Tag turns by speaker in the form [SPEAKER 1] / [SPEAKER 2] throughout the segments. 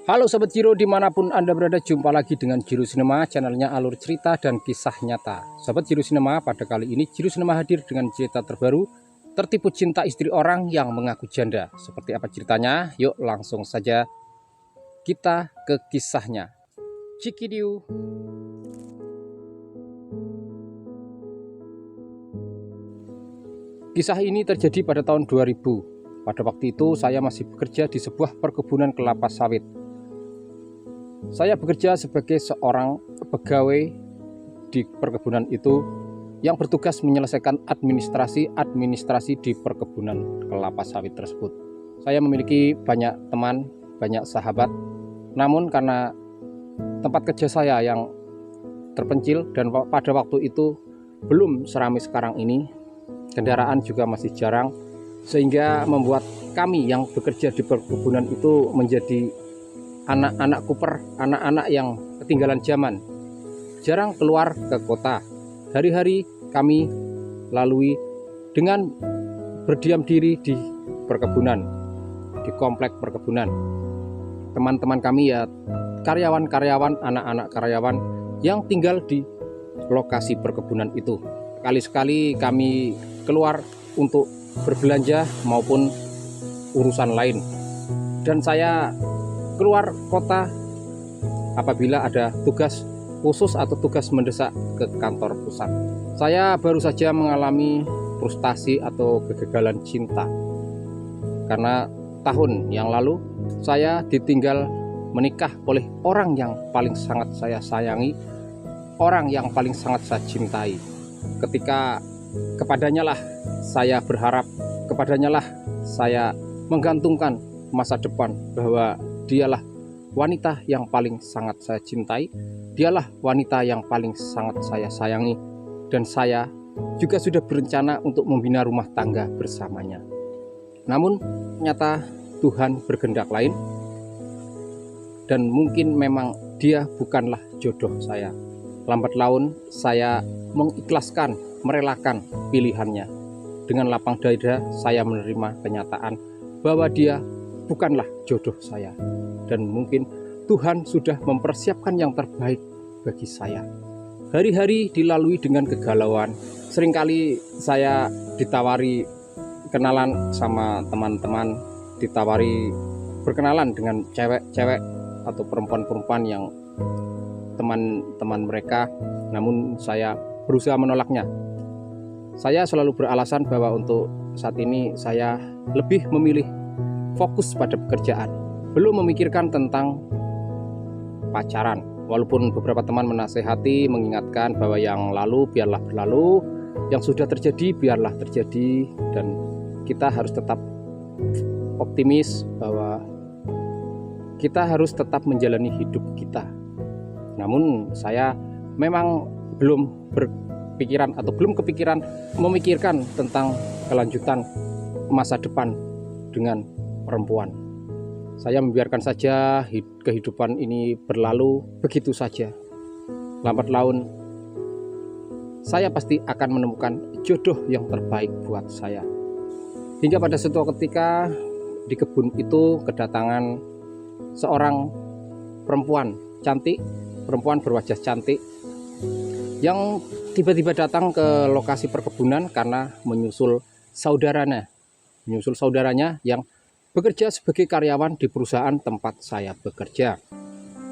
[SPEAKER 1] Halo Sobat Jiro, dimanapun Anda berada, jumpa lagi dengan Jiro Sinema, channelnya alur cerita dan kisah nyata. Sobat Jiro Sinema, pada kali ini Jiro Sinema hadir dengan cerita terbaru, tertipu cinta istri orang yang mengaku janda. Seperti apa ceritanya? Yuk langsung saja kita ke kisahnya. Cikidiu. Kisah ini terjadi pada tahun 2000. Pada waktu itu saya masih bekerja di sebuah perkebunan kelapa sawit. Saya bekerja sebagai seorang pegawai di perkebunan itu yang bertugas menyelesaikan administrasi di perkebunan kelapa sawit tersebut. Saya memiliki banyak teman, banyak sahabat, namun karena tempat kerja saya yang terpencil dan pada waktu itu belum seramai sekarang ini, kendaraan juga masih jarang, sehingga membuat kami yang bekerja di perkebunan itu menjadi anak-anak kuper, anak-anak yang ketinggalan zaman, jarang keluar ke kota. Hari-hari kami lalui dengan berdiam diri di perkebunan, di komplek perkebunan. Teman-teman kami ya karyawan-karyawan, anak-anak karyawan yang tinggal di lokasi perkebunan itu. Kali-sekali kami keluar untuk berbelanja maupun urusan lain. Dan saya keluar kota apabila ada tugas khusus atau tugas mendesak ke kantor pusat. Saya baru saja mengalami frustasi atau kegagalan cinta karena tahun yang lalu saya ditinggal menikah oleh orang yang paling sangat saya sayangi, orang yang paling sangat saya cintai. Ketika kepadanya lah saya berharap, kepadanya lah saya menggantungkan masa depan, bahwa dialah wanita yang paling sangat saya cintai, dialah wanita yang paling sangat saya sayangi, dan saya juga sudah berencana untuk membina rumah tangga bersamanya. Namun ternyata Tuhan berkehendak lain, dan mungkin memang dia bukanlah jodoh saya. Lambat laun saya mengikhlaskan, merelakan pilihannya. Dengan lapang dada saya menerima kenyataan bahwa dia bukanlah jodoh saya, dan mungkin Tuhan sudah mempersiapkan yang terbaik bagi saya. Hari-hari dilalui dengan kegalauan. Seringkali saya ditawari kenalan sama teman-teman, ditawari berkenalan dengan cewek-cewek atau perempuan-perempuan yang teman-teman mereka, namun saya berusaha menolaknya. Saya selalu beralasan bahwa untuk saat ini saya lebih memilih fokus pada pekerjaan, belum memikirkan tentang pacaran. Walaupun beberapa teman menasehati, mengingatkan bahwa yang lalu biarlah berlalu, yang sudah terjadi biarlah terjadi, dan kita harus tetap optimis bahwa kita harus tetap menjalani hidup kita. Namun saya memang belum berpikiran atau belum kepikiran memikirkan tentang kelanjutan masa depan dengan perempuan. Saya membiarkan saja kehidupan ini berlalu begitu saja. Lambat laun saya pasti akan menemukan jodoh yang terbaik buat saya. Hingga pada suatu ketika di kebun itu kedatangan seorang perempuan cantik, perempuan berwajah cantik, yang tiba-tiba datang ke lokasi perkebunan karena menyusul saudaranya yang bekerja sebagai karyawan di perusahaan tempat saya bekerja.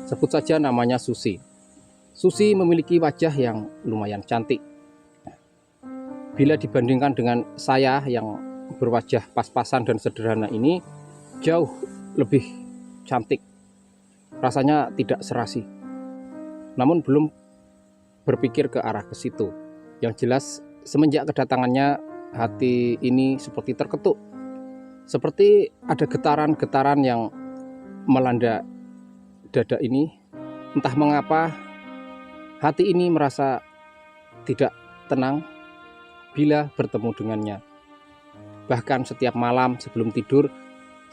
[SPEAKER 1] Sebut saja namanya Susi. Susi memiliki wajah yang lumayan cantik. Bila dibandingkan dengan saya yang berwajah pas-pasan dan sederhana ini, jauh lebih cantik. Rasanya tidak serasi. Namun belum berpikir ke arah ke situ. Yang jelas semenjak kedatangannya, hati ini seperti terketuk. Seperti ada getaran-getaran yang melanda dada ini. Entah mengapa hati ini merasa tidak tenang bila bertemu dengannya. Bahkan setiap malam sebelum tidur,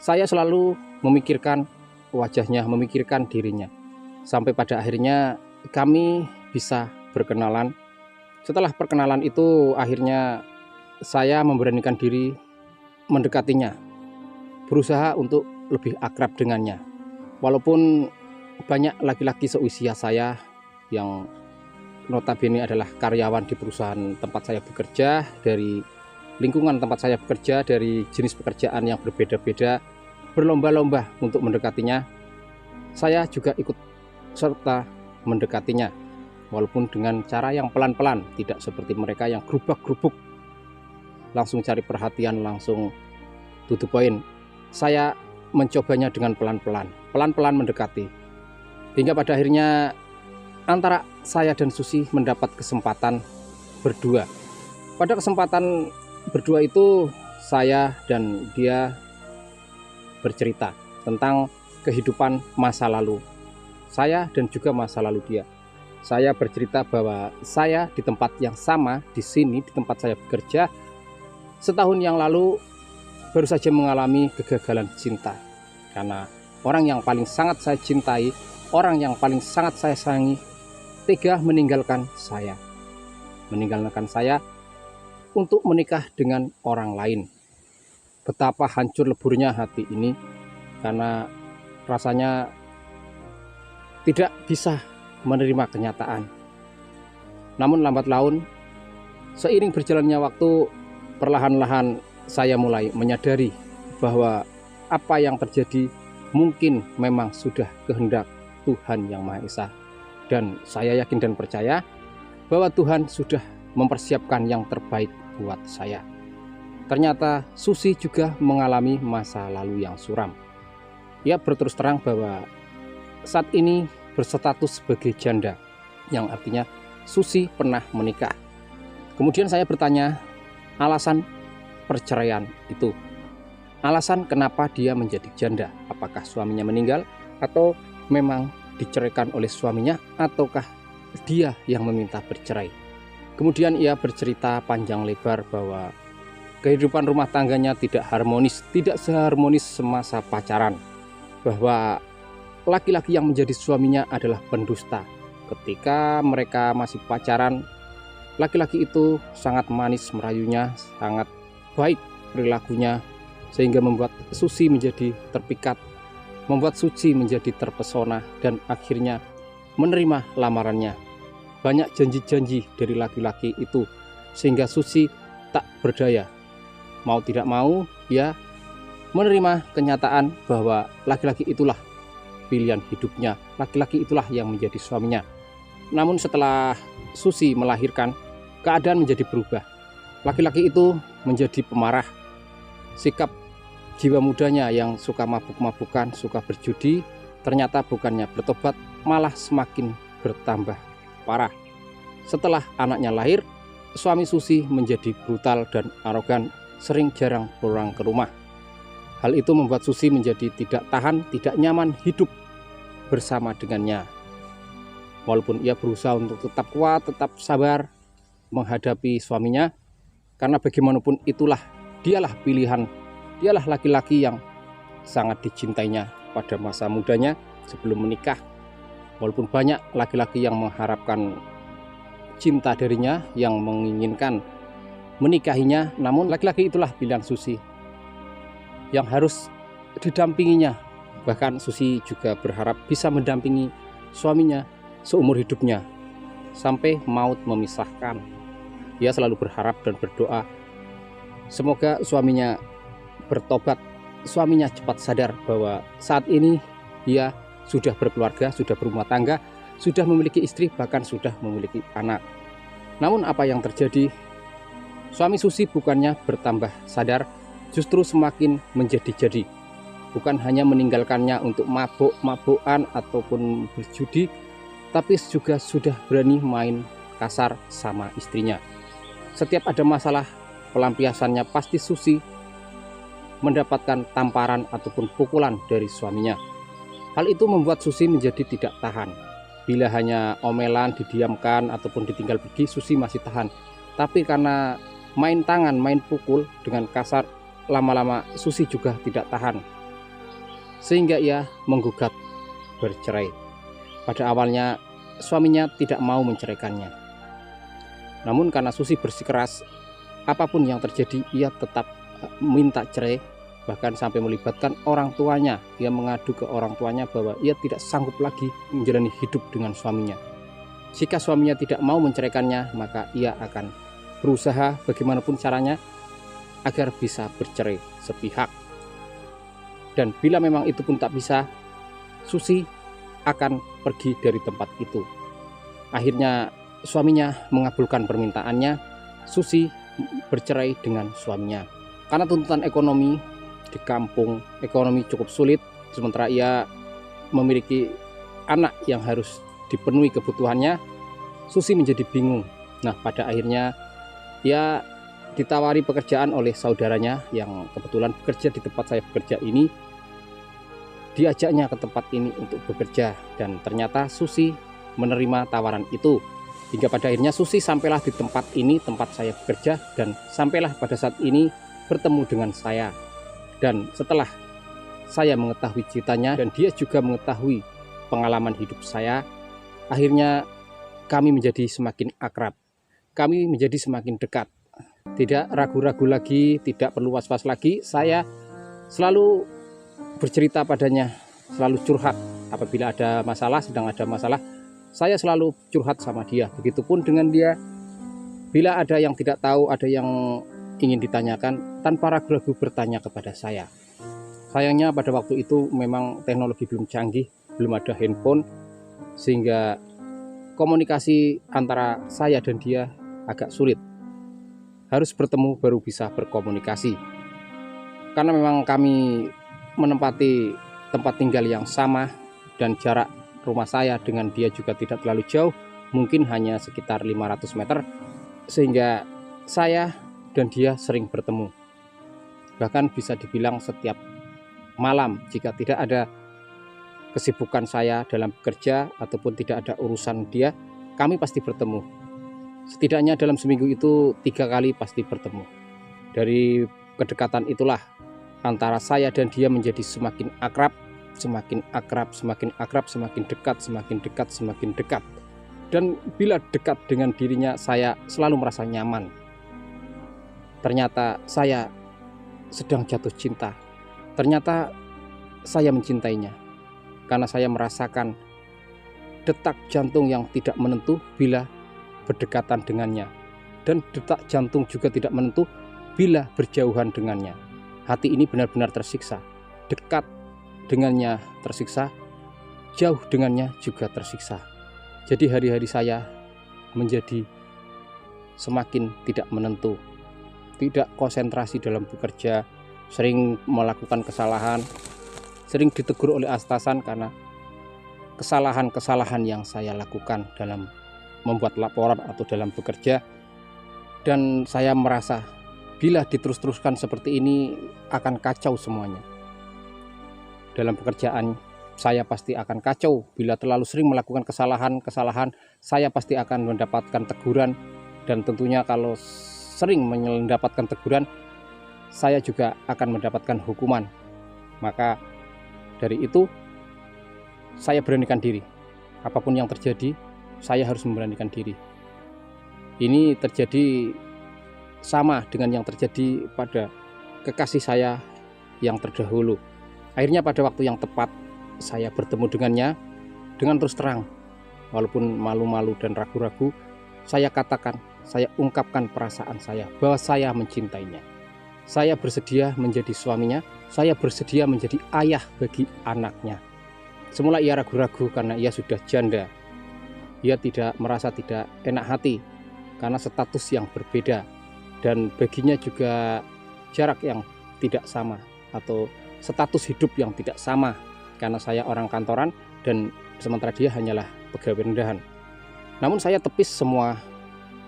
[SPEAKER 1] saya selalu memikirkan wajahnya, memikirkan dirinya. Sampai pada akhirnya kami bisa berkenalan. Setelah perkenalan itu, akhirnya saya memberanikan diri mendekatinya, berusaha untuk lebih akrab dengannya. Walaupun banyak laki-laki seusia saya yang notabene adalah karyawan di perusahaan tempat saya bekerja, dari lingkungan tempat saya bekerja, dari jenis pekerjaan yang berbeda-beda, berlomba-lomba untuk mendekatinya, saya juga ikut serta mendekatinya, walaupun dengan cara yang pelan-pelan, tidak seperti mereka yang gerubak-gerubuk, langsung cari perhatian, langsung to the point. Saya mencobanya dengan pelan-pelan mendekati, hingga pada akhirnya antara saya dan Susi mendapat kesempatan berdua. Pada kesempatan berdua itu, saya dan dia bercerita tentang kehidupan masa lalu saya dan juga masa lalu dia. Saya bercerita bahwa saya di tempat yang sama, di sini, di tempat saya bekerja, setahun yang lalu baru saja mengalami kegagalan cinta. Karena orang yang paling sangat saya cintai, orang yang paling sangat saya sayangi, tega meninggalkan saya. Meninggalkan saya untuk menikah dengan orang lain. Betapa hancur leburnya hati ini, karena rasanya tidak bisa menerima kenyataan. Namun lambat laun, seiring berjalannya waktu, perlahan-lahan saya mulai menyadari bahwa apa yang terjadi mungkin memang sudah kehendak Tuhan Yang Maha Esa. Dan saya yakin dan percaya bahwa Tuhan sudah mempersiapkan yang terbaik buat saya. Ternyata Susi juga mengalami masa lalu yang suram. Ia berterus terang bahwa saat ini berstatus sebagai janda, yang artinya Susi pernah menikah. Kemudian saya bertanya alasan perceraian itu. Alasan kenapa dia menjadi janda. Apakah suaminya meninggal, atau memang diceraikan oleh suaminya, ataukah dia yang meminta bercerai. Kemudian ia bercerita panjang lebar bahwa kehidupan rumah tangganya tidak harmonis, tidak seharmonis semasa pacaran. Bahwa laki-laki yang menjadi suaminya adalah pendusta. Ketika mereka masih pacaran, laki-laki itu sangat manis merayunya, sangat baik perilakunya, sehingga membuat Susi menjadi terpikat, membuat Suci menjadi terpesona, dan akhirnya menerima lamarannya. Banyak janji-janji dari laki-laki itu, sehingga Susi tak berdaya. Mau tidak mau, ya menerima kenyataan bahwa laki-laki itulah pilihan hidupnya, laki-laki itulah yang menjadi suaminya. Namun setelah Susi melahirkan, keadaan menjadi berubah. Laki-laki itu menjadi pemarah. Sikap jiwa mudanya yang suka mabuk-mabukan, suka berjudi, ternyata bukannya bertobat, malah semakin bertambah parah. Setelah anaknya lahir, suami Susi menjadi brutal dan arogan, sering jarang pulang ke rumah. Hal itu membuat Susi menjadi tidak tahan, tidak nyaman hidup bersama dengannya. Walaupun ia berusaha untuk tetap kuat, tetap sabar menghadapi suaminya, karena bagaimanapun itulah, dialah pilihan, dialah laki-laki yang sangat dicintainya pada masa mudanya sebelum menikah. Walaupun banyak laki-laki yang mengharapkan cinta darinya, yang menginginkan menikahinya, namun laki-laki itulah pilihan Susi yang harus didampinginya. Bahkan Susi juga berharap bisa mendampingi suaminya seumur hidupnya sampai maut memisahkan. Ia selalu berharap dan berdoa semoga suaminya bertobat, suaminya cepat sadar bahwa saat ini ia sudah berkeluarga, sudah berumah tangga, sudah memiliki istri, bahkan sudah memiliki anak. Namun apa yang terjadi? Suami Susi bukannya bertambah sadar, justru semakin menjadi-jadi. Bukan hanya meninggalkannya untuk mabuk-mabukan ataupun berjudi, tapi juga sudah berani main kasar sama istrinya. Setiap ada masalah pelampiasannya, pasti Susi mendapatkan tamparan ataupun pukulan dari suaminya. Hal itu membuat Susi menjadi tidak tahan. Bila hanya omelan, didiamkan ataupun ditinggal pergi, Susi masih tahan. Tapi karena main tangan, main pukul dengan kasar, lama-lama Susi juga tidak tahan, sehingga ia menggugat bercerai. Pada awalnya suaminya tidak mau menceraikannya, namun karena Susi bersikeras, apapun yang terjadi ia tetap minta cerai. bahkan sampai melibatkan orang tuanya. Ia mengadu ke orang tuanya bahwa ia tidak sanggup lagi menjalani hidup dengan suaminya. Jika suaminya tidak mau menceraikannya, maka ia akan berusaha bagaimanapun caranya agar bisa bercerai sepihak. Dan bila memang itu pun tak bisa, Susi akan pergi dari tempat itu. Akhirnya suaminya mengabulkan permintaannya. Susi bercerai dengan suaminya karena tuntutan ekonomi di kampung, ekonomi cukup sulit, sementara ia memiliki anak yang harus dipenuhi kebutuhannya. Susi menjadi bingung. Nah, pada akhirnya ia ditawari pekerjaan oleh saudaranya yang kebetulan bekerja di tempat saya bekerja ini. Diajaknya ke tempat ini untuk bekerja, dan ternyata Susi menerima tawaran itu. Hingga pada akhirnya Susi sampailah di tempat ini, tempat saya bekerja, dan sampailah pada saat ini bertemu dengan saya. Dan setelah saya mengetahui ceritanya dan dia juga mengetahui pengalaman hidup saya, akhirnya kami menjadi semakin akrab. Kami menjadi semakin dekat. Tidak ragu-ragu lagi, tidak perlu was-was lagi. Saya selalu bercerita padanya, selalu curhat. Apabila ada masalah, sedang ada masalah, saya selalu curhat sama dia. Begitupun dengan dia. Bila ada yang tidak tahu, ada yang ingin ditanyakan, tanpa ragu-ragu bertanya kepada saya. Sayangnya pada waktu itu memang teknologi belum canggih, belum ada handphone, sehingga komunikasi antara saya dan dia agak sulit. Harus bertemu baru bisa berkomunikasi. Karena memang kami menempati tempat tinggal yang sama dan jarak rumah saya dengan dia juga tidak terlalu jauh, mungkin hanya sekitar 500 meter, sehingga saya dan dia sering bertemu. Bahkan bisa dibilang setiap malam jika tidak ada kesibukan saya dalam bekerja ataupun tidak ada urusan dia, kami pasti bertemu. Setidaknya dalam seminggu itu 3 kali pasti bertemu. Dari kedekatan itulah antara saya dan dia menjadi semakin akrab, semakin akrab, semakin akrab, semakin dekat, semakin dekat, semakin dekat. Dan bila dekat dengan dirinya, saya selalu merasa nyaman. Ternyata saya sedang jatuh cinta. Ternyata saya mencintainya. Karena saya merasakan detak jantung yang tidak menentu bila berdekatan dengannya. Dan detak jantung juga tidak menentu bila berjauhan dengannya. Hati ini benar-benar tersiksa. Dekat dengannya tersiksa, jauh dengannya juga tersiksa. Jadi hari-hari saya menjadi semakin tidak menentu. Tidak konsentrasi dalam bekerja, sering melakukan kesalahan, sering ditegur oleh atasan karena kesalahan-kesalahan yang saya lakukan dalam membuat laporan atau dalam bekerja. Dan saya merasa bila diterus-teruskan seperti ini akan kacau semuanya. Dalam pekerjaan saya pasti akan kacau. Bila terlalu sering melakukan kesalahan-kesalahan, saya pasti akan mendapatkan teguran. Dan tentunya kalau sering mendapatkan teguran, saya juga akan mendapatkan hukuman. Maka dari itu saya beranikan diri. Apapun yang terjadi, saya harus memberanikan diri. Ini terjadi sama dengan yang terjadi pada kekasih saya yang terdahulu. Akhirnya pada waktu yang tepat saya bertemu dengannya dengan terus terang. Walaupun malu-malu dan ragu-ragu, saya katakan, saya ungkapkan perasaan saya bahwa saya mencintainya. Saya bersedia menjadi suaminya, saya bersedia menjadi ayah bagi anaknya. Semula ia ragu-ragu karena ia sudah janda. Ia merasa tidak enak hati karena status yang berbeda, dan baginya juga jarak yang tidak sama atau status hidup yang tidak sama, karena saya orang kantoran dan sementara dia hanyalah pegawai rendahan. Namun saya tepis semua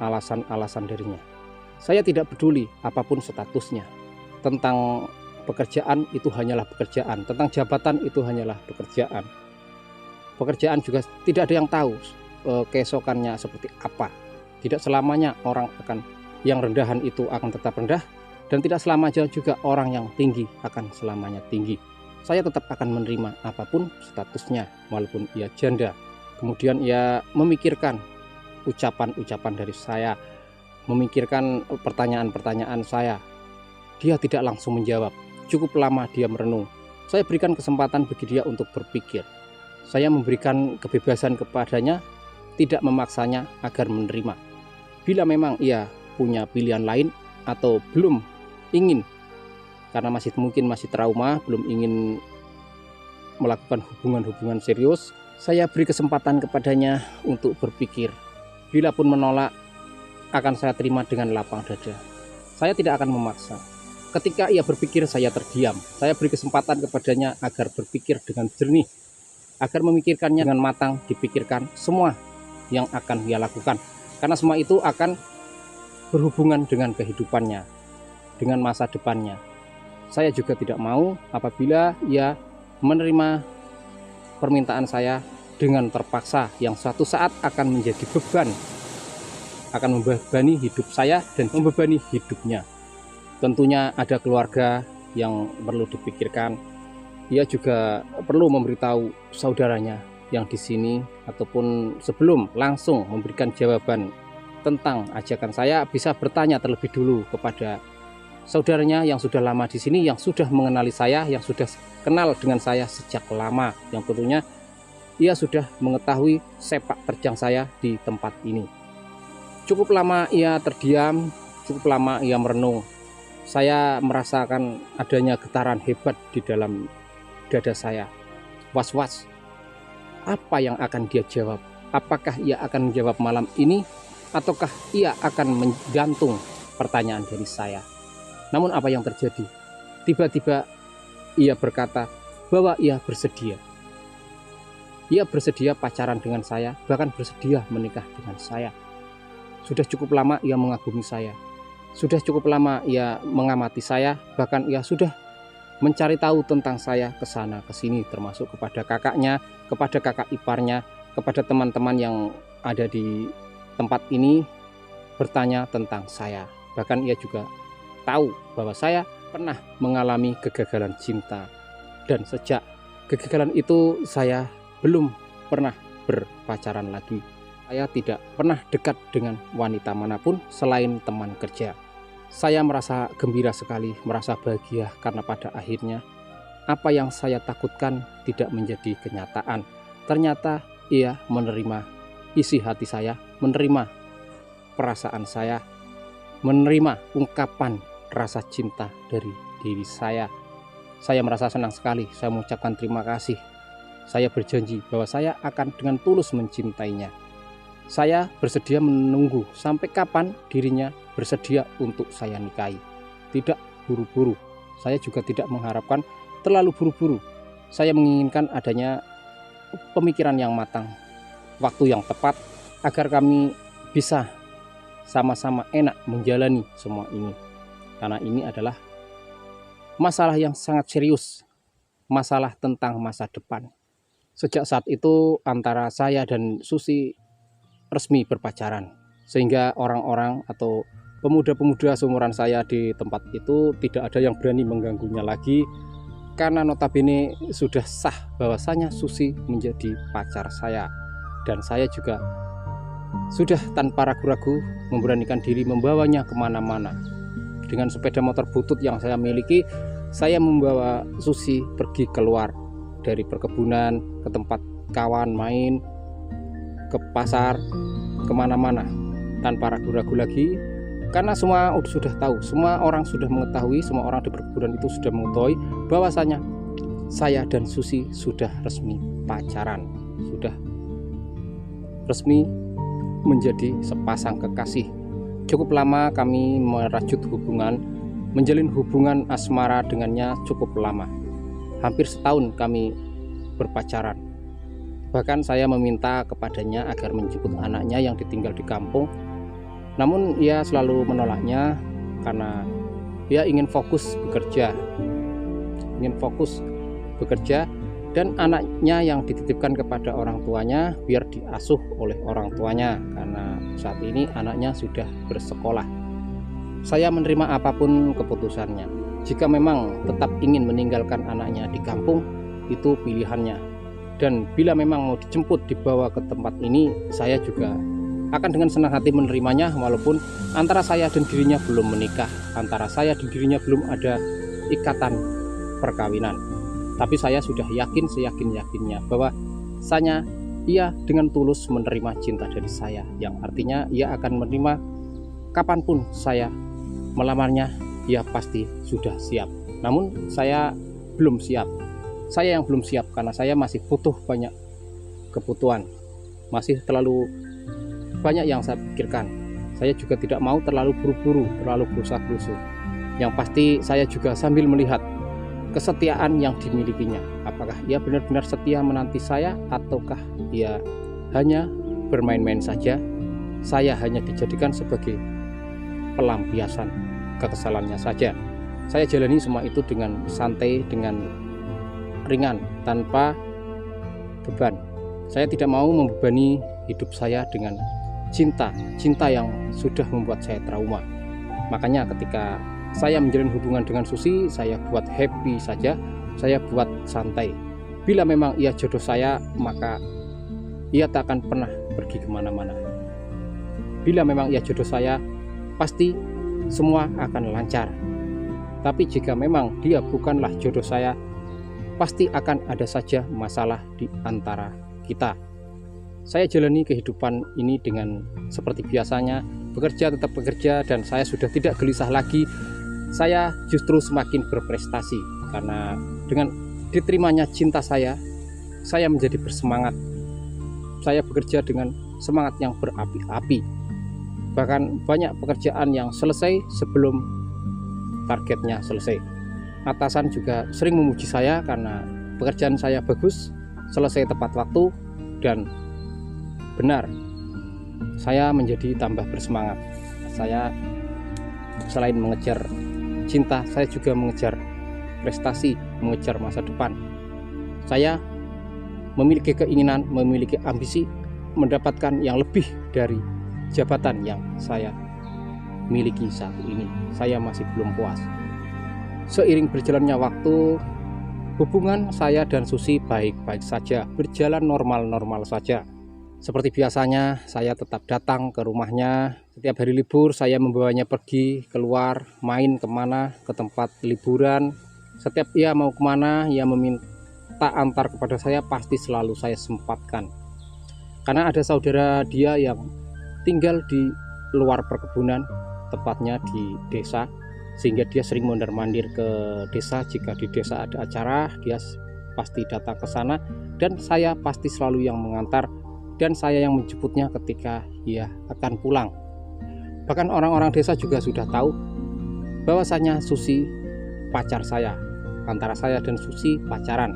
[SPEAKER 1] alasan-alasan darinya. Saya tidak peduli apapun statusnya. Tentang pekerjaan itu hanyalah pekerjaan, tentang jabatan itu hanyalah pekerjaan. Pekerjaan juga tidak ada yang tahu keesokannya seperti apa. Tidak selamanya orang yang rendahan itu akan tetap rendah, dan tidak selamanya juga orang yang tinggi akan selamanya tinggi. Saya tetap akan menerima apapun statusnya, walaupun ia janda. Kemudian ia memikirkan ucapan-ucapan dari saya, memikirkan pertanyaan-pertanyaan saya. Dia tidak langsung menjawab, cukup lama dia merenung. Saya berikan kesempatan bagi dia untuk berpikir. Saya memberikan kebebasan kepadanya, tidak memaksanya agar menerima. Bila memang ia punya pilihan lain atau belum ingin, karena masih trauma, belum ingin melakukan hubungan-hubungan serius, saya beri kesempatan kepadanya untuk berpikir. Bila pun menolak, akan saya terima dengan lapang dada. Saya tidak akan memaksa. Ketika ia berpikir, saya terdiam. Saya beri kesempatan kepadanya agar berpikir dengan jernih, agar memikirkannya dengan matang, dipikirkan semua yang akan ia lakukan. Karena semua itu akan berhubungan dengan kehidupannya, dengan masa depannya. Saya juga tidak mau apabila ia menerima permintaan saya dengan terpaksa, yang suatu saat akan menjadi beban, akan membebani hidup saya dan membebani hidupnya. Tentunya ada keluarga yang perlu dipikirkan. Ia juga perlu memberitahu saudaranya yang di sini, ataupun sebelum langsung memberikan jawaban tentang ajakan saya, bisa bertanya terlebih dulu kepada saudaranya yang sudah lama di sini, yang sudah mengenali saya, yang sudah kenal dengan saya sejak lama, yang tentunya ia sudah mengetahui sepak terjang saya di tempat ini. Cukup lama ia terdiam, cukup lama ia merenung. Saya merasakan adanya getaran hebat di dalam dada saya. Was-was, apa yang akan dia jawab? Apakah ia akan menjawab malam ini, ataukah ia akan menggantung pertanyaan dari saya? Namun apa yang terjadi? Tiba-tiba ia berkata bahwa ia bersedia. Ia bersedia pacaran dengan saya, bahkan bersedia menikah dengan saya. Sudah cukup lama ia mengagumi saya. Sudah cukup lama ia mengamati saya, bahkan ia sudah mencari tahu tentang saya ke sana ke sini, termasuk kepada kakaknya, kepada kakak iparnya, kepada teman-teman yang ada di tempat ini, bertanya tentang saya. Bahkan ia juga tahu bahwa saya pernah mengalami kegagalan cinta, dan sejak kegagalan itu saya belum pernah berpacaran lagi. Saya tidak pernah dekat dengan wanita manapun selain teman kerja. Saya merasa gembira sekali, merasa bahagia karena pada akhirnya apa yang saya takutkan tidak menjadi kenyataan. Ternyata ia menerima isi hati saya, menerima perasaan saya, menerima ungkapan rasa cinta dari diri saya. Saya merasa senang sekali, saya mengucapkan terima kasih. Saya berjanji bahwa saya akan dengan tulus mencintainya. Saya bersedia menunggu sampai kapan dirinya bersedia untuk saya nikahi. Tidak buru-buru. Saya juga tidak mengharapkan terlalu buru-buru. Saya menginginkan adanya pemikiran yang matang, waktu yang tepat, agar kami bisa sama-sama enak menjalani semua ini. Karena ini adalah masalah yang sangat serius, masalah tentang masa depan. Sejak saat itu antara saya dan Susi resmi berpacaran, sehingga orang-orang atau pemuda-pemuda seumuran saya di tempat itu tidak ada yang berani mengganggunya lagi, karena notabene sudah sah bahwasanya Susi menjadi pacar saya, dan saya juga sudah tanpa ragu-ragu memberanikan diri membawanya kemana-mana. Dengan sepeda motor butut yang saya miliki, saya membawa Susi pergi keluar dari perkebunan, ke tempat kawan main, ke pasar, kemana-mana tanpa ragu-ragu lagi, karena semua sudah tahu, semua orang sudah mengetahui, semua orang di perkebunan itu sudah mengetahui bahwasanya saya dan Susi sudah resmi pacaran, sudah resmi menjadi sepasang kekasih. Cukup lama kami merajut hubungan, menjalin hubungan asmara dengannya cukup lama, hampir setahun kami berpacaran. Bahkan saya meminta kepadanya agar menjemput anaknya yang ditinggal di kampung. Namun ia selalu menolaknya karena dia ingin fokus bekerja, dan anaknya yang dititipkan kepada orang tuanya biar diasuh oleh orang tuanya, karena saat ini anaknya sudah bersekolah. Saya menerima apapun keputusannya. Jika memang tetap ingin meninggalkan anaknya di kampung, itu pilihannya. Dan bila memang mau dijemput dibawa ke tempat ini, saya juga akan dengan senang hati menerimanya, walaupun antara saya dan dirinya belum menikah, antara saya dan dirinya belum ada ikatan perkawinan. Tapi saya sudah yakin seyakin-yakinnya bahwa ia dengan tulus menerima cinta dari saya, yang artinya ia akan menerima kapanpun saya melamarnya. Ia pasti sudah siap. Namun saya belum siap. Saya yang belum siap karena saya masih butuh banyak kebutuhan. Masih terlalu banyak yang saya pikirkan. Saya juga tidak mau terlalu buru-buru, terlalu gerusa-gerusu. Yang pasti saya juga sambil melihat kesetiaan yang dimilikinya. Apakah ia benar-benar setia menanti saya, ataukah ia hanya bermain-main saja? Saya hanya dijadikan sebagai pelampiasan kekesalannya saja. Saya jalani semua itu dengan santai, dengan ringan, tanpa beban. Saya tidak mau membebani hidup saya dengan cinta yang sudah membuat saya trauma. Makanya ketika saya menjalin hubungan dengan Susi, saya buat happy saja, saya buat santai. Bila memang ia jodoh saya, maka ia tak akan pernah pergi kemana-mana. Bila memang ia jodoh saya, pasti semua akan lancar. Tapi jika memang dia bukanlah jodoh saya, pasti akan ada saja masalah di antara kita. Saya jalani kehidupan ini dengan seperti biasanya, bekerja tetap bekerja, dan saya sudah tidak gelisah lagi. Saya justru semakin berprestasi karena dengan diterimanya cinta saya menjadi bersemangat. Saya bekerja dengan semangat yang berapi-api. Bahkan banyak pekerjaan yang selesai sebelum targetnya selesai. Atasan juga sering memuji saya karena pekerjaan saya bagus, selesai tepat waktu, dan benar. Saya menjadi tambah bersemangat. Saya selain mengejar cinta, saya juga mengejar prestasi, mengejar masa depan. Saya memiliki keinginan, memiliki ambisi mendapatkan yang lebih dari jabatan yang saya miliki saat ini. Saya masih belum puas. Seiring berjalannya waktu, hubungan saya dan Susi baik-baik saja, berjalan normal-normal saja. Seperti biasanya, saya tetap datang ke rumahnya. Setiap hari libur saya membawanya pergi keluar, main kemana, ke tempat liburan. Setiap ia mau kemana, ia meminta antar kepada saya, pasti selalu saya sempatkan. Karena ada saudara dia yang tinggal di luar perkebunan, tepatnya di desa, sehingga dia sering mondar-mandir ke desa. Jika di desa ada acara, dia pasti datang ke sana, dan saya pasti selalu yang mengantar, dan saya yang menjemputnya ketika ia akan pulang. Bahkan orang-orang desa juga sudah tahu bahwasanya Susi pacar saya. Antara saya dan Susi pacaran.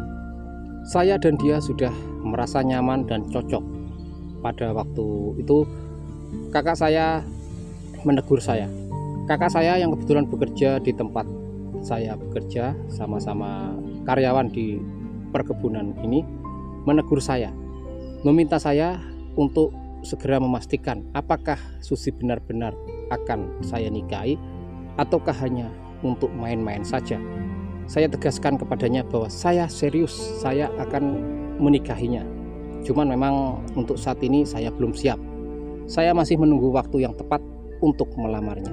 [SPEAKER 1] Saya dan dia sudah merasa nyaman dan cocok. Pada waktu itu kakak saya menegur saya. Kakak saya yang kebetulan bekerja di tempat saya bekerja, sama-sama karyawan di perkebunan ini, menegur saya, meminta saya untuk segera memastikan apakah Susi benar-benar akan saya nikahi ataukah hanya untuk main-main saja. Saya tegaskan kepadanya bahwa saya serius, saya akan menikahinya. Cuman memang untuk saat ini saya belum siap. Saya masih menunggu waktu yang tepat untuk melamarnya.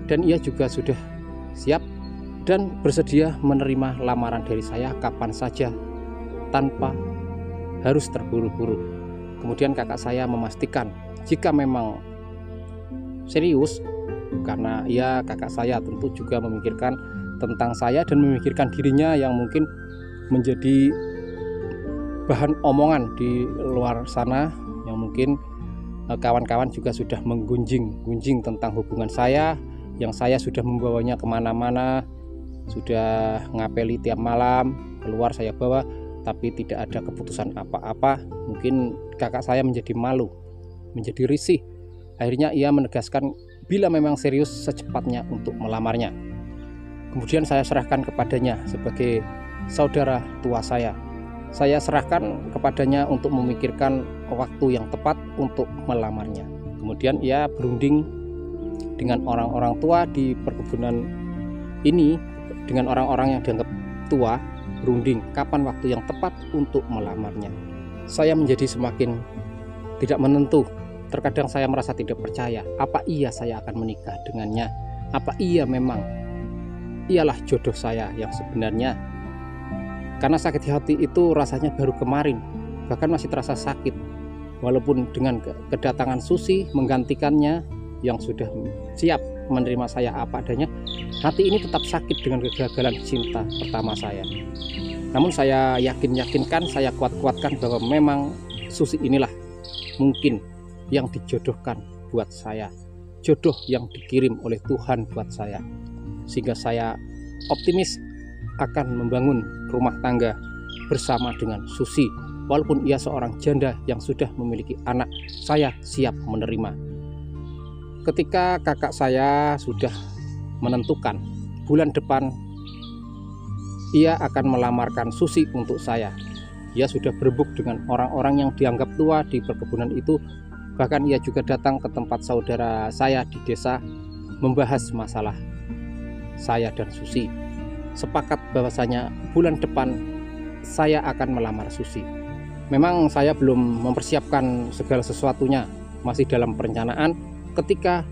[SPEAKER 1] Dan ia juga sudah siap dan bersedia menerima lamaran dari saya kapan saja, tanpa harus terburu-buru. Kemudian kakak saya memastikan jika memang serius, karena kakak saya tentu juga memikirkan tentang saya dan memikirkan dirinya yang mungkin menjadi bahan omongan di luar sana, yang mungkin kawan-kawan juga sudah menggunjing tentang hubungan saya, yang saya sudah membawanya kemana-mana, sudah ngapeli tiap malam, keluar saya bawa, tapi tidak ada keputusan apa-apa. Mungkin kakak saya menjadi malu, menjadi risih. Akhirnya ia menegaskan bila memang serius secepatnya untuk melamarnya. Kemudian saya serahkan kepadanya sebagai saudara tua saya. Saya serahkan kepadanya untuk memikirkan waktu yang tepat untuk melamarnya. Kemudian ia berunding dengan orang-orang tua di perkebunan ini, dengan orang-orang yang dianggap tua, berunding kapan waktu yang tepat untuk melamarnya. Saya menjadi semakin tidak menentu. Terkadang saya merasa tidak percaya, apa iya saya akan menikah dengannya? Apa iya memang ialah jodoh saya yang sebenarnya? Karena sakit hati itu rasanya baru kemarin, bahkan masih terasa sakit. Walaupun dengan kedatangan Susi menggantikannya yang sudah siap menerima saya apa adanya, hati ini tetap sakit dengan kegagalan cinta pertama saya. Namun saya yakinkan, saya kuatkan bahwa memang Susi inilah mungkin yang dijodohkan buat saya, jodoh yang dikirim oleh Tuhan buat saya, sehingga saya optimis akan membangun rumah tangga bersama dengan Susi. Walaupun ia seorang janda yang sudah memiliki anak, saya siap menerima. Ketika kakak saya sudah menentukan bulan depan ia akan melamarkan Susi untuk saya, ia sudah berebut dengan orang-orang yang dianggap tua di perkebunan itu. Bahkan ia juga datang ke tempat saudara saya di desa membahas masalah saya dan Susi. Sepakat bahwasanya bulan depan saya akan melamar Susi. Memang saya belum mempersiapkan segala sesuatunya, masih dalam perencanaan, ketika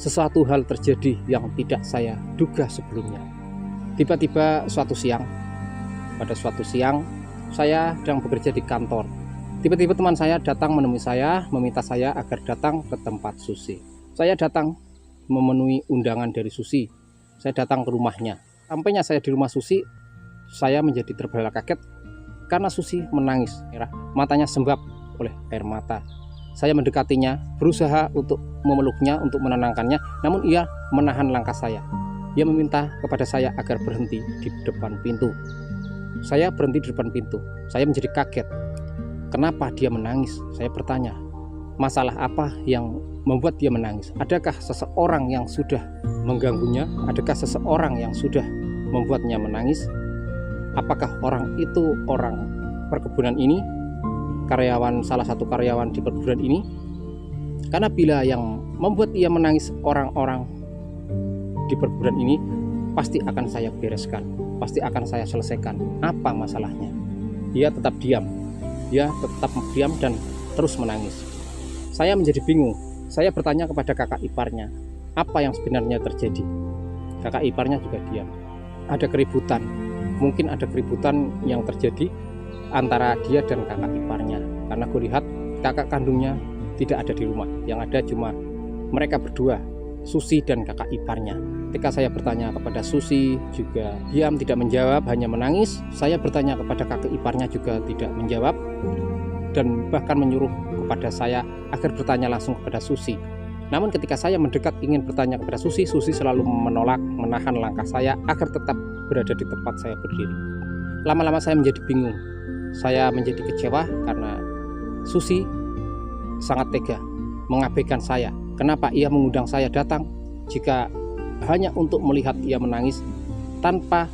[SPEAKER 1] sesuatu hal terjadi yang tidak saya duga sebelumnya. Tiba-tiba pada suatu siang saya sedang bekerja di kantor. Tiba-tiba teman saya datang menemui saya, meminta saya agar datang ke tempat Susi. Saya datang memenuhi undangan dari Susi. Saya datang ke rumahnya. Sampainya saya di rumah Susi, saya menjadi terbelalak kaget karena Susi menangis, matanya sembab oleh air mata. Saya mendekatinya, berusaha untuk memeluknya, untuk menenangkannya, namun ia menahan langkah saya. Ia meminta kepada saya agar berhenti di depan pintu. Saya berhenti di depan pintu. Saya menjadi kaget. Kenapa dia menangis? Saya bertanya, masalah apa yang membuat dia menangis? Adakah seseorang yang sudah mengganggunya? Adakah seseorang yang sudah membuatnya menangis? Apakah orang itu orang perkebunan ini, salah satu karyawan di perkebunan ini? Karena bila yang membuat ia menangis orang-orang di perkebunan ini, pasti akan saya bereskan, pasti akan saya selesaikan. Apa masalahnya? Dia tetap diam dan terus menangis. Saya menjadi bingung. Saya bertanya kepada kakak iparnya, apa yang sebenarnya terjadi? Kakak iparnya juga diam. Ada keributan, mungkin ada keributan yang terjadi antara dia dan kakak iparnya, karena aku lihat kakak kandungnya tidak ada di rumah. Yang ada cuma mereka berdua, Susi dan kakak iparnya. Ketika saya bertanya kepada Susi, juga diam, tidak menjawab, hanya menangis. Saya bertanya kepada kakak iparnya, juga tidak menjawab, dan bahkan menyuruh kepada saya agar bertanya langsung kepada Susi. Namun ketika saya mendekat ingin bertanya kepada Susi, Susi selalu menolak, menahan langkah saya agar tetap berada di tempat saya berdiri. Lama-lama saya menjadi bingung. Saya menjadi kecewa karena Susi sangat tega mengabaikan saya. Kenapa ia mengundang saya datang jika hanya untuk melihat ia menangis tanpa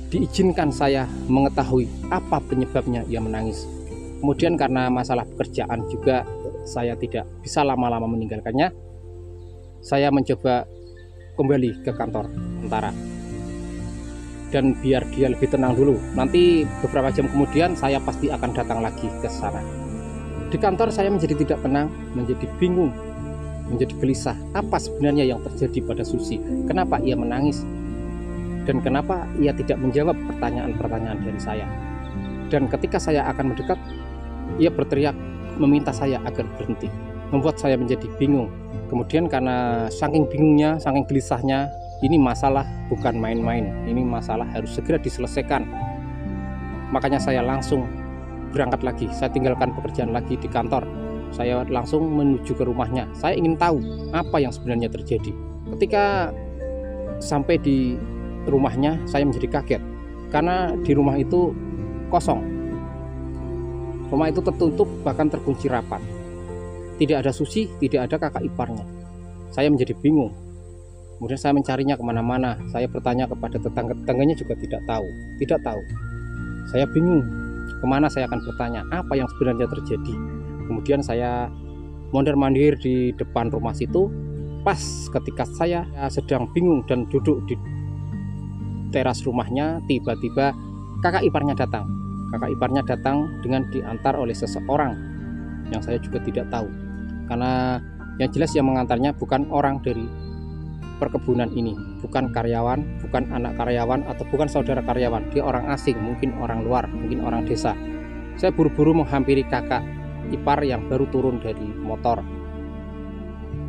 [SPEAKER 1] diizinkan saya mengetahui apa penyebabnya ia menangis. Kemudian karena masalah pekerjaan juga saya tidak bisa lama-lama meninggalkannya. Saya mencoba kembali ke kantor sementara, dan biar dia lebih tenang dulu. Nanti beberapa jam kemudian saya pasti akan datang lagi ke sana. Di kantor saya menjadi tidak tenang, menjadi bingung, menjadi gelisah. Apa sebenarnya yang terjadi pada Susi? Kenapa ia menangis? Dan kenapa ia tidak menjawab pertanyaan-pertanyaan dari saya? Dan ketika saya akan mendekat, ia berteriak meminta saya agar berhenti, membuat saya menjadi bingung. Kemudian karena saking bingungnya, saking gelisahnya, ini masalah bukan main-main, ini masalah harus segera diselesaikan. Makanya saya langsung berangkat lagi, saya tinggalkan pekerjaan lagi di kantor. Saya langsung menuju ke rumahnya. Saya ingin tahu apa yang sebenarnya terjadi. Ketika sampai di rumahnya, saya menjadi kaget karena di rumah itu kosong. Rumah itu tertutup, bahkan terkunci rapat. Tidak ada Susi, tidak ada kakak iparnya. Saya menjadi bingung. Kemudian saya mencarinya kemana-mana. Saya bertanya kepada tetangga-tetangganya juga tidak tahu. Saya bingung kemana saya akan bertanya, apa yang sebenarnya terjadi. Kemudian saya mondar-mandir di depan rumah situ. Pas ketika saya sedang bingung dan duduk di teras rumahnya, tiba-tiba kakak iparnya datang. Kakak iparnya datang dengan diantar oleh seseorang yang saya juga tidak tahu. Karena yang jelas yang mengantarnya bukan orang dari perkebunan ini, bukan karyawan, bukan anak karyawan, atau bukan saudara karyawan. Dia orang asing, mungkin orang luar, mungkin orang desa. Saya buru-buru menghampiri kakak ipar yang baru turun dari motor.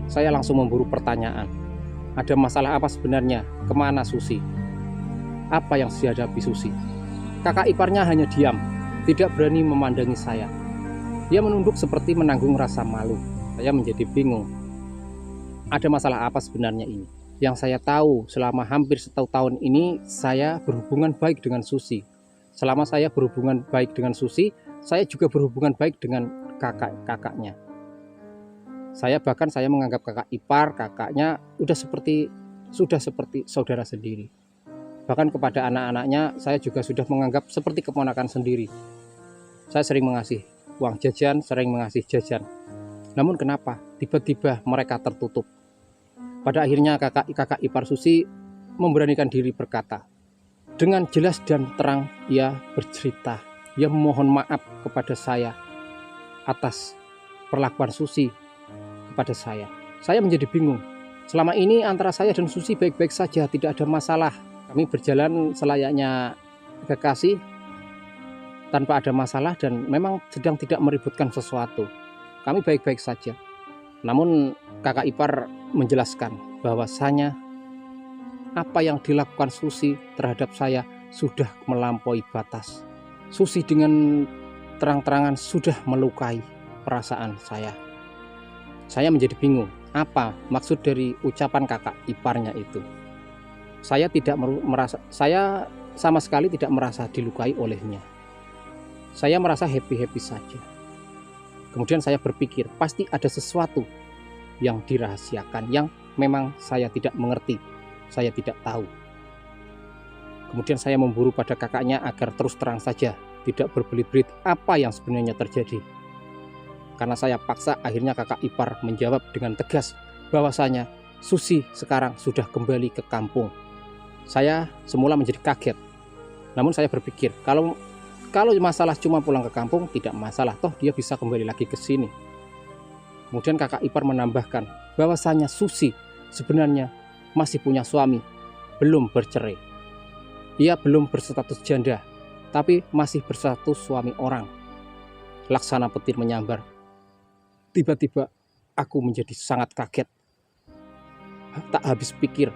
[SPEAKER 1] Saya langsung memburu pertanyaan. Ada masalah apa sebenarnya? Kemana Susi? Apa yang dihadapi Susi? Kakak iparnya hanya diam, tidak berani memandangi saya. Dia menunduk seperti menanggung rasa malu. Saya menjadi bingung. Ada masalah apa sebenarnya ini? Yang saya tahu, selama hampir 1 tahun ini saya berhubungan baik dengan Susi. Selama saya berhubungan baik dengan Susi, saya juga berhubungan baik dengan kakaknya. Saya menganggap kakak ipar, kakaknya sudah seperti saudara sendiri. Bahkan kepada anak-anaknya saya juga sudah menganggap seperti keponakan sendiri. Saya sering mengasih uang jajan, sering mengasih jajan. Namun kenapa tiba-tiba mereka tertutup? Pada akhirnya kakak ipar Susi memberanikan diri berkata. Dengan jelas dan terang ia bercerita. Ia memohon maaf kepada saya atas perlakuan Susi kepada saya. Saya menjadi bingung. Selama ini antara saya dan Susi baik-baik saja, tidak ada masalah. Kami berjalan selayaknya kekasih tanpa ada masalah dan memang sedang tidak meributkan sesuatu. Kami baik-baik saja. Namun kakak ipar menjelaskan bahwasanya apa yang dilakukan Susi terhadap saya sudah melampaui batas. Susi dengan terang-terangan sudah melukai perasaan saya. Saya menjadi bingung, apa maksud dari ucapan kakak iparnya itu? Saya sama sekali tidak merasa dilukai olehnya. Saya merasa happy-happy saja. Kemudian saya berpikir, pasti ada sesuatu yang dirahasiakan, yang memang saya tidak mengerti, saya tidak tahu. Kemudian saya memburu pada kakaknya agar terus terang saja, tidak berbelit-belit apa yang sebenarnya terjadi. Karena saya paksa, akhirnya kakak ipar menjawab dengan tegas bahwasanya Susi sekarang sudah kembali ke kampung. Saya semula menjadi kaget. Namun saya berpikir, kalau masalah cuma pulang ke kampung, tidak masalah, toh dia bisa kembali lagi ke sini. Kemudian kakak ipar menambahkan bahwasanya Susi sebenarnya masih punya suami, belum bercerai. Ia belum berstatus janda, tapi masih berstatus suami orang. Laksana petir menyambar. Tiba-tiba aku menjadi sangat kaget. Tak habis pikir,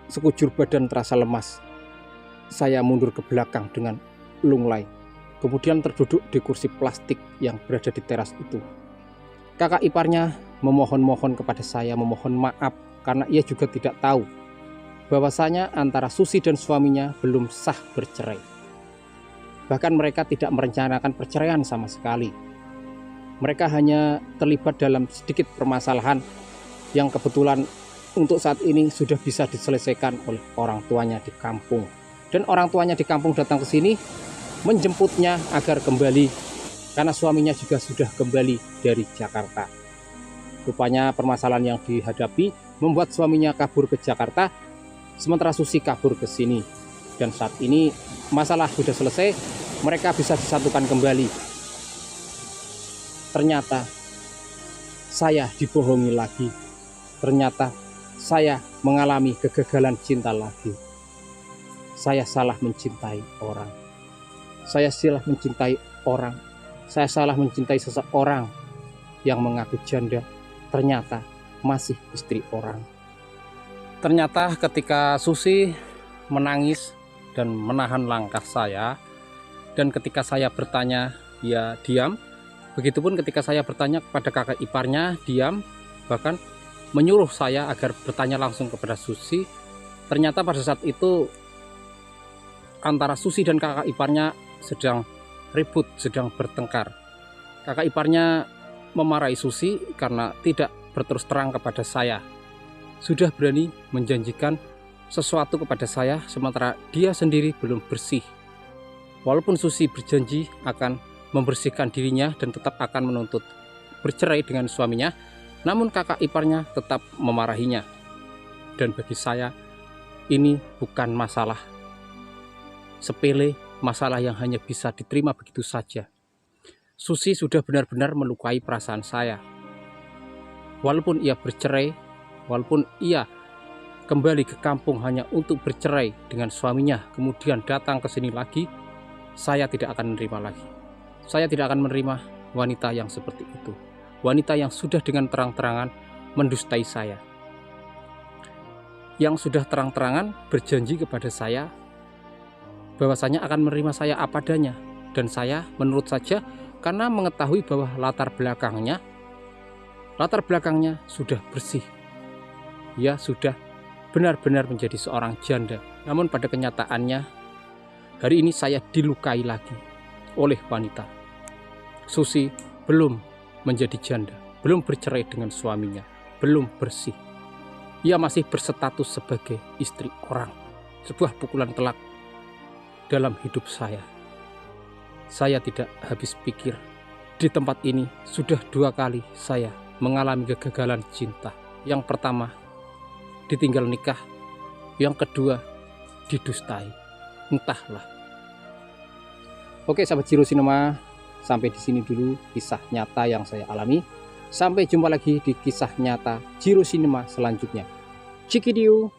[SPEAKER 1] sekujur badan terasa lemas. Saya mundur ke belakang dengan lunglai, kemudian terduduk di kursi plastik yang berada di teras itu. Kakak iparnya memohon-mohon kepada saya, memohon maaf karena ia juga tidak tahu bahwasanya antara Susi dan suaminya belum sah bercerai. Bahkan mereka tidak merencanakan perceraian sama sekali. Mereka hanya terlibat dalam sedikit permasalahan yang kebetulan untuk saat ini sudah bisa diselesaikan oleh orang tuanya di kampung. Dan orang tuanya di kampung datang ke sini menjemputnya agar kembali karena suaminya juga sudah kembali dari Jakarta. Rupanya permasalahan yang dihadapi membuat suaminya kabur ke Jakarta, sementara Susi kabur ke sini. Dan saat ini masalah sudah selesai, mereka bisa disatukan kembali. Ternyata saya dibohongi lagi. Ternyata saya mengalami kegagalan cinta lagi. Saya salah mencintai orang. Saya salah mencintai orang. Saya salah mencintai seseorang yang mengaku janda, ternyata masih istri orang. Ternyata ketika Susi menangis dan menahan langkah saya, dan ketika saya bertanya, dia diam. Begitupun ketika saya bertanya kepada kakak iparnya, diam, bahkan menyuruh saya agar bertanya langsung kepada Susi. Ternyata pada saat itu antara Susi dan kakak iparnya sedang ribut, sedang bertengkar. Kakak iparnya memarahi Susi karena tidak berterus terang kepada saya. Sudah berani menjanjikan sesuatu kepada saya, sementara dia sendiri belum bersih. Walaupun Susi berjanji akan membersihkan dirinya dan tetap akan menuntut bercerai dengan suaminya, namun kakak iparnya tetap memarahinya. Dan bagi saya, ini bukan masalah sepele, masalah yang hanya bisa diterima begitu saja. Susi sudah benar-benar melukai perasaan saya. Walaupun ia bercerai, walaupun ia kembali ke kampung hanya untuk bercerai dengan suaminya, kemudian datang ke sini lagi, saya tidak akan menerima lagi. Saya tidak akan menerima wanita yang seperti itu. Wanita yang sudah dengan terang-terangan mendustai saya, yang sudah terang-terangan berjanji kepada saya bahwasanya akan menerima saya apa adanya. Dan saya menurut saja, karena mengetahui bahwa latar belakangnya sudah bersih. Ia sudah benar-benar menjadi seorang janda. Namun pada kenyataannya, hari ini saya dilukai lagi oleh wanita. Susi belum menjadi janda, belum bercerai dengan suaminya, belum bersih. Ia masih berstatus sebagai istri orang. Sebuah pukulan telak dalam hidup saya. Saya tidak habis pikir. Di tempat ini sudah 2 kali saya mengalami kegagalan cinta. Yang pertama, ditinggal nikah. Yang kedua, didustai. Entahlah. Oke sahabat Jiro Cinema, sampai di sini dulu kisah nyata yang saya alami. Sampai jumpa lagi di kisah nyata Jiro Cinema selanjutnya. Cikidiu.